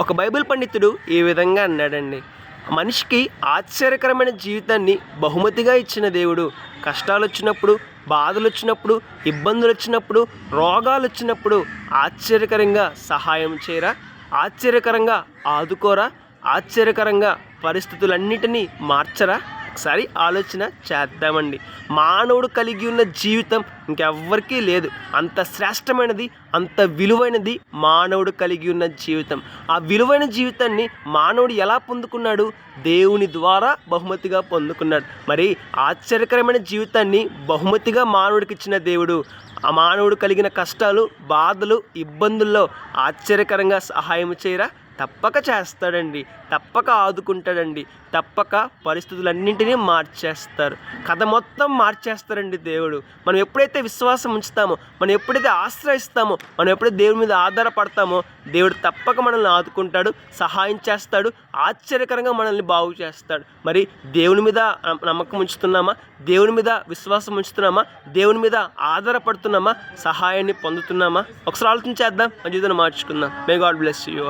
ఒక బైబిల్ పండితుడు ఈ విధంగా అన్నాడండి, మనిషికి ఆశ్చర్యకరమైన జీవితాన్ని బహుమతిగా ఇచ్చిన దేవుడు కష్టాలు వచ్చినప్పుడు, బాధలు వచ్చినప్పుడు, ఇబ్బందులు వచ్చినప్పుడు, రోగాలు వచ్చినప్పుడు ఆశ్చర్యకరంగా సహాయం చేయరా, ఆశ్చర్యకరంగా ఆదుకోరా, ఆశ్చర్యకరంగా పరిస్థితులన్నిటినీ మార్చరా? ఒకసారి ఆలోచన చేద్దామండి. మానవుడు కలిగి ఉన్న జీవితం ఇంకెవ్వరికీ లేదు. అంత శ్రేష్టమైనది, అంత విలువైనది మానవుడు కలిగి ఉన్న జీవితం. ఆ విలువైన జీవితాన్ని మానవుడు ఎలా పొందుకున్నాడు? దేవుని ద్వారా బహుమతిగా పొందుకున్నాడు. మరి ఆశ్చర్యకరమైన జీవితాన్ని బహుమతిగా మానవుడికి ఇచ్చిన దేవుడు ఆ మానవుడు కలిగిన కష్టాలు, బాధలు, ఇబ్బందుల్లో ఆశ్చర్యకరంగా సహాయం చేయరా? తప్పక చేస్తాడండి, తప్పక ఆదుకుంటాడండి, తప్పక పరిస్థితులన్నింటినీ మార్చేస్తారు. కథ మొత్తం మార్చేస్తారండి దేవుడు. మనం ఎప్పుడైతే విశ్వాసం ఉంచుతామో, మనం ఎప్పుడైతే ఆశ్రయిస్తామో, మనం ఎప్పుడైతే దేవుని మీద ఆధారపడతామో దేవుడు తప్పక మనల్ని ఆదుకుంటాడు, సహాయం చేస్తాడు, ఆశ్చర్యకరంగా మనల్ని బాగు చేస్తాడు. మరి దేవుని మీద నమ్మకం ఉంచుతున్నామా? దేవుని మీద విశ్వాసం ఉంచుతున్నామా? దేవుని మీద ఆధారపడుతున్నామా? సహాయాన్ని పొందుతున్నామా? ఒకసారి ఆలోచన చేద్దాం, మన జీవితాన్ని మార్చుకుందాం. May God bless you.